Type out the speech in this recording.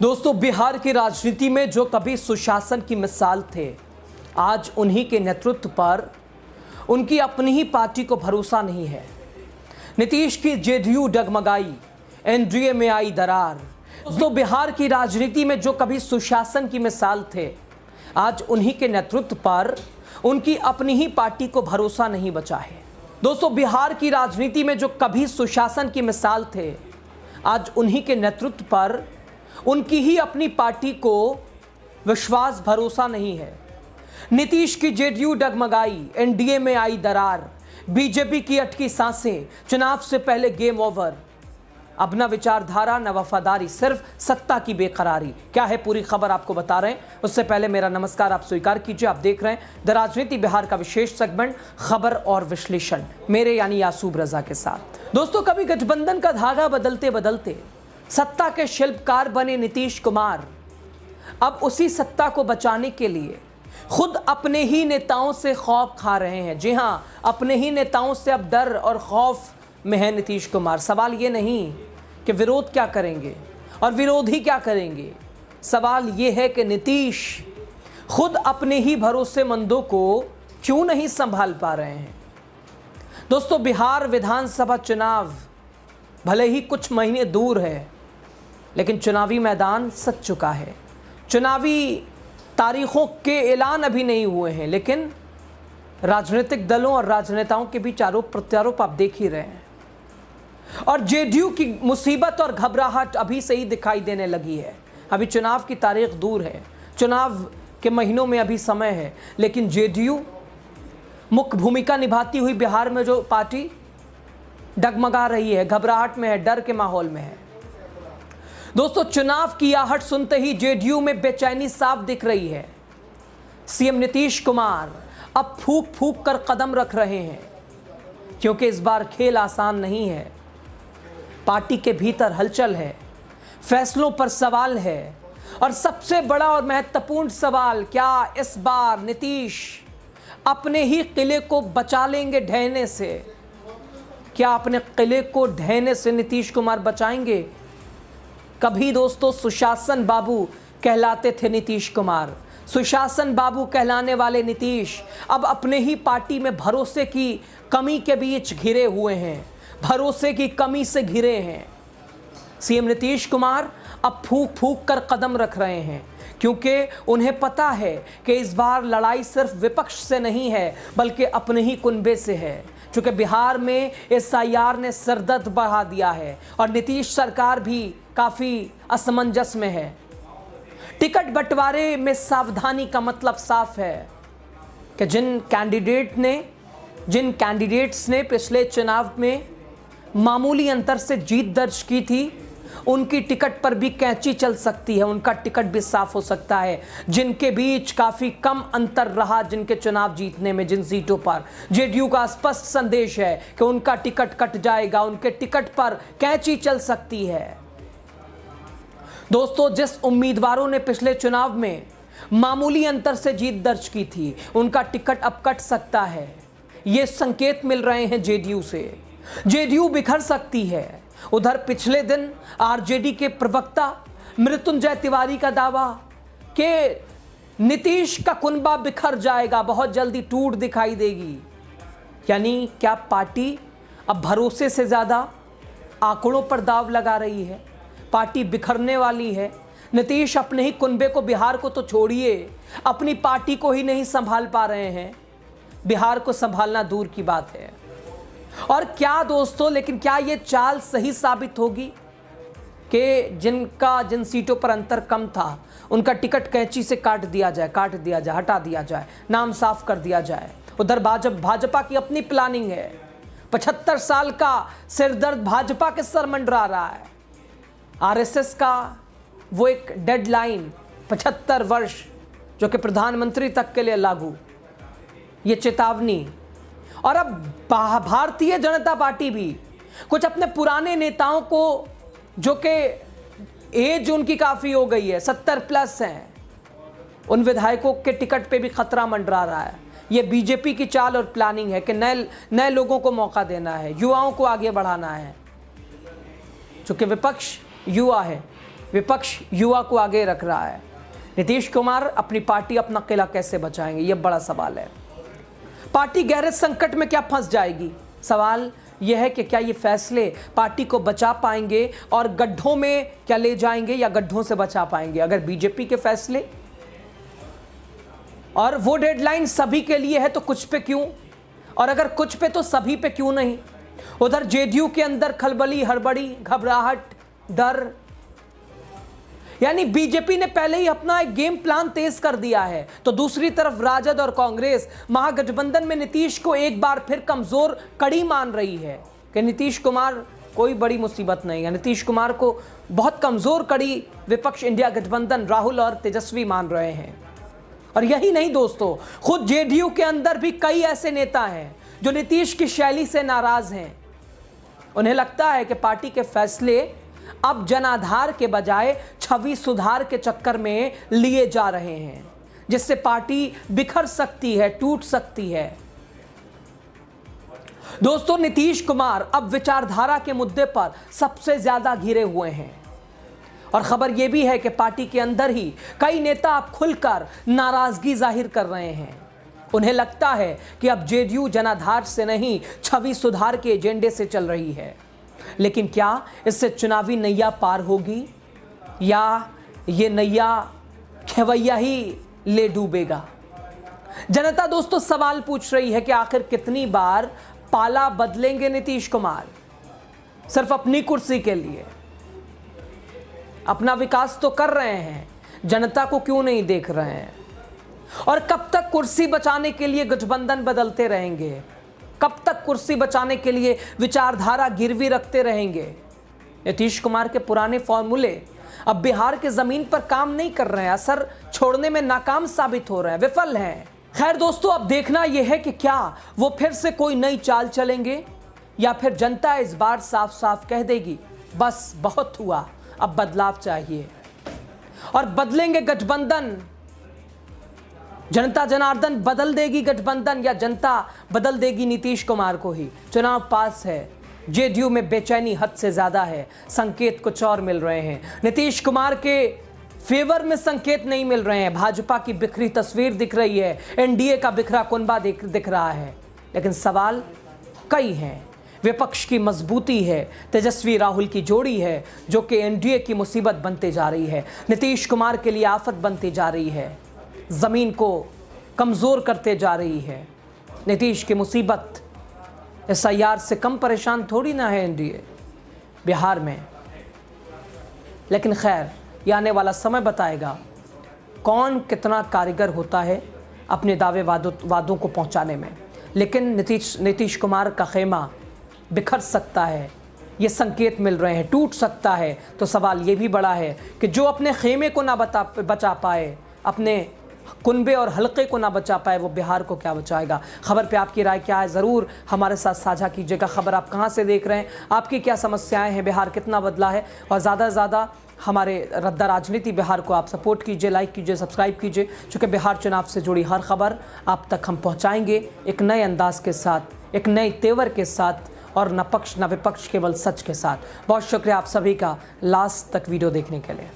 दोस्तों, बिहार की राजनीति में जो कभी सुशासन की मिसाल थे, आज उन्हीं के नेतृत्व पर उनकी अपनी ही पार्टी को भरोसा नहीं है। नीतीश की जेडीयू डगमगाई, एनडीए में आई दरार। दोस्तों, बिहार की राजनीति में जो कभी सुशासन की मिसाल थे, आज उन्हीं के नेतृत्व पर उनकी अपनी ही पार्टी को भरोसा नहीं बचा है। दोस्तों, बिहार की राजनीति में जो कभी सुशासन की मिसाल थे, आज उन्हीं के नेतृत्व पर उनकी ही अपनी पार्टी को विश्वास भरोसा नहीं है। नीतीश की जेडीयू डगमगाई, एनडीए में आई दरार, बीजेपी की अटकी सांसें, चुनाव से पहले गेम ओवर। अब न विचारधारा न वफादारी, सिर्फ सत्ता की बेकरारी। क्या है पूरी खबर आपको बता रहे हैं। उससे पहले मेरा नमस्कार आप स्वीकार कीजिए। आप देख रहे हैं द राजनीति बिहार का विशेष सेगमेंट खबर और विश्लेषण, मेरे यानी यासूब रजा के साथ। दोस्तों, कभी गठबंधन का धागा बदलते बदलते सत्ता के शिल्पकार बने नीतीश कुमार अब उसी सत्ता को बचाने के लिए खुद अपने ही नेताओं से खौफ खा रहे हैं। जी हां, अपने ही नेताओं से अब डर और खौफ में है नीतीश कुमार। सवाल ये नहीं कि विरोध क्या करेंगे और विरोधी क्या करेंगे, सवाल ये है कि नीतीश खुद अपने ही भरोसेमंदों को क्यों नहीं संभाल पा रहे हैं। दोस्तों, बिहार विधानसभा चुनाव भले ही कुछ महीने दूर है, लेकिन चुनावी मैदान सज चुका है। चुनावी तारीखों के ऐलान अभी नहीं हुए हैं, लेकिन राजनीतिक दलों और राजनेताओं के बीच आरोप प्रत्यारोप आप देख ही रहे हैं। और जेडीयू की मुसीबत और घबराहट अभी से ही दिखाई देने लगी है। अभी चुनाव की तारीख दूर है, चुनाव के महीनों में अभी समय है, लेकिन जेडीयू मुख्य भूमिका निभाती हुई बिहार में जो पार्टी डगमगा रही है, घबराहट में है, डर के माहौल में है। दोस्तों, चुनाव की आहट सुनते ही जेडीयू में बेचैनी साफ दिख रही है। सीएम नीतीश कुमार अब फूंक फूंक कर कदम रख रहे हैं, क्योंकि इस बार खेल आसान नहीं है। पार्टी के भीतर हलचल है, फैसलों पर सवाल है, और सबसे बड़ा और महत्वपूर्ण सवाल, क्या इस बार नीतीश अपने ही किले को बचा लेंगे ढहने से? क्या अपने किले को ढहने से नीतीश कुमार बचाएंगे? कभी दोस्तों सुशासन बाबू कहलाते थे नीतीश कुमार, सुशासन बाबू कहलाने वाले नीतीश अब अपने ही पार्टी में भरोसे की कमी के बीच घिरे हुए हैं, भरोसे की कमी से घिरे हैं। सीएम नीतीश कुमार अब फूंक फूंक कर कदम रख रहे हैं, क्योंकि उन्हें पता है कि इस बार लड़ाई सिर्फ विपक्ष से नहीं है, बल्कि अपने ही कुनबे से है। चूँकि बिहार में एसआईआर ने सरदर्द बढ़ा दिया है और नीतीश सरकार भी काफ़ी असमंजस में है। टिकट बंटवारे में सावधानी का मतलब साफ है कि जिन कैंडिडेट्स ने पिछले चुनाव में मामूली अंतर से जीत दर्ज की थी, उनकी टिकट पर भी कैंची चल सकती है, उनका टिकट भी साफ हो सकता है। जिनके बीच काफ़ी कम अंतर रहा जिनके चुनाव जीतने में, जिन सीटों पर जेडीयू का स्पष्ट संदेश है कि उनका टिकट कट जाएगा, उनके टिकट पर कैंची चल सकती है। दोस्तों, जिस उम्मीदवारों ने पिछले चुनाव में मामूली अंतर से जीत दर्ज की थी, उनका टिकट अब कट सकता है। ये संकेत मिल रहे हैं जेडीयू से। जेडीयू बिखर सकती है। उधर पिछले दिन आरजेडी के प्रवक्ता मृत्युंजय तिवारी का दावा कि नीतीश का कुनबा बिखर जाएगा, बहुत जल्दी टूट दिखाई देगी। यानी क्या पार्टी अब भरोसे से ज़्यादा आंकड़ों पर दाव लगा रही है? पार्टी बिखरने वाली है। नीतीश अपने ही कुनबे को, बिहार को तो छोड़िए, अपनी पार्टी को ही नहीं संभाल पा रहे हैं, बिहार को संभालना दूर की बात है। और क्या दोस्तों, लेकिन क्या ये चाल सही साबित होगी कि जिन सीटों पर अंतर कम था, उनका टिकट कैंची से काट दिया जाए, हटा दिया जाए, नाम साफ कर दिया जाए? उधर भाजपा की अपनी प्लानिंग है। 75 साल का सिरदर्द भाजपा के सर मंडरा रहा है। आरएसएस का वो एक डेडलाइन 75 वर्ष, जो कि प्रधानमंत्री तक के लिए लागू, ये चेतावनी। और अब भारतीय जनता पार्टी भी कुछ अपने पुराने नेताओं को, जो कि एज उनकी काफ़ी हो गई है, 70 प्लस हैं, उन विधायकों के टिकट पे भी खतरा मंडरा रहा है। ये बीजेपी की चाल और प्लानिंग है कि नए लोगों को मौका देना है, युवाओं को आगे बढ़ाना है। चूँकि विपक्ष युवा है, विपक्ष युवा को आगे रख रहा है। नीतीश कुमार अपनी पार्टी, अपना किला कैसे बचाएंगे, यह बड़ा सवाल है। पार्टी गहरे संकट में क्या फंस जाएगी? सवाल यह है कि क्या ये फैसले पार्टी को बचा पाएंगे और गड्ढों में क्या ले जाएंगे या गड्ढों से बचा पाएंगे? अगर बीजेपी के फैसले और वो डेडलाइन सभी के लिए है तो कुछ पे क्यों, और अगर कुछ पे तो सभी पे क्यों नहीं? उधर जेडीयू के अंदर खलबली, हड़बड़ी, घबराहट, डर, यानी बीजेपी ने पहले ही अपना एक गेम प्लान तेज कर दिया है। तो दूसरी तरफ राजद और कांग्रेस महागठबंधन में नीतीश को एक बार फिर कमजोर कड़ी मान रही है कि नीतीश कुमार कोई बड़ी मुसीबत नहीं है। नीतीश कुमार को बहुत कमजोर कड़ी विपक्ष इंडिया गठबंधन राहुल और तेजस्वी मान रहे हैं। और यही नहीं दोस्तों, खुद जेडीयू के अंदर भी कई ऐसे नेता हैं जो नीतीश की शैली से नाराज हैं। उन्हें लगता है कि पार्टी के फैसले अब जनाधार के बजाय छवि सुधार के चक्कर में लिए जा रहे हैं, जिससे पार्टी बिखर सकती है, टूट सकती है। दोस्तों, नीतीश कुमार अब विचारधारा के मुद्दे पर सबसे ज्यादा घिरे हुए हैं और खबर यह भी है कि पार्टी के अंदर ही कई नेता अब खुलकर नाराजगी जाहिर कर रहे हैं। उन्हें लगता है कि अब जेडीयू जनाधार से नहीं, छवि सुधार के एजेंडे से चल रही है। लेकिन क्या इससे चुनावी नैया पार होगी या ये नैया खेवैया ही ले डूबेगा? जनता दोस्तों सवाल पूछ रही है कि आखिर कितनी बार पाला बदलेंगे नीतीश कुमार सिर्फ अपनी कुर्सी के लिए? अपना विकास तो कर रहे हैं, जनता को क्यों नहीं देख रहे हैं? और कब तक कुर्सी बचाने के लिए गठबंधन बदलते रहेंगे? कब तक कुर्सी बचाने के लिए विचारधारा गिरवी रखते रहेंगे? नीतीश कुमार के पुराने फॉर्मूले अब बिहार के जमीन पर काम नहीं कर रहे हैं, असर छोड़ने में नाकाम साबित हो रहे हैं, विफल हैं। खैर दोस्तों, अब देखना यह है कि क्या वो फिर से कोई नई चाल चलेंगे या फिर जनता इस बार साफ साफ कह देगी बस बहुत हुआ, अब बदलाव चाहिए। और बदलेंगे गठबंधन, जनता जनार्दन बदल देगी गठबंधन या जनता बदल देगी नीतीश कुमार को ही? चुनाव पास है, जेडीयू में बेचैनी हद से ज्यादा है, संकेत कुछ और मिल रहे हैं। नीतीश कुमार के फेवर में संकेत नहीं मिल रहे हैं। भाजपा की बिखरी तस्वीर दिख रही है, एनडीए का बिखरा कुनबा दिख रहा है। लेकिन सवाल कई हैं। विपक्ष की मजबूती है, तेजस्वी राहुल की जोड़ी है जो कि एनडीए की मुसीबत बनते जा रही है, नीतीश कुमार के लिए आफत बनती जा रही है, जमीन को कमजोर करते जा रही है। नीतीश की मुसीबत एसआईआर से कम परेशान थोड़ी ना है एनडीए बिहार में। लेकिन खैर, ये आने वाला समय बताएगा कौन कितना कारीगर होता है अपने दावे वादों को पहुंचाने में। लेकिन नीतीश कुमार का खेमा बिखर सकता है, ये संकेत मिल रहे हैं, टूट सकता है। तो सवाल ये भी बड़ा है कि जो अपने खेमे को ना बचा पाए, अपने कुनबे और हलके को ना बचा पाए, वो बिहार को क्या बचाएगा? खबर पे आपकी राय क्या है, ज़रूर हमारे साथ साझा कीजिएगा। खबर आप कहाँ से देख रहे हैं, आपकी क्या समस्याएं हैं, बिहार कितना बदला है? और ज़्यादा से ज़्यादा हमारे रद्दा राजनीति बिहार को आप सपोर्ट कीजिए, लाइक कीजिए, सब्सक्राइब कीजिए, क्योंकि बिहार चुनाव से जुड़ी हर खबर आप तक हम पहुँचाएँगे एक नए अंदाज के साथ, एक नए तेवर के साथ, और न पक्ष न विपक्ष, केवल सच के साथ। बहुत शुक्रिया आप सभी का लास्ट तक वीडियो देखने के लिए।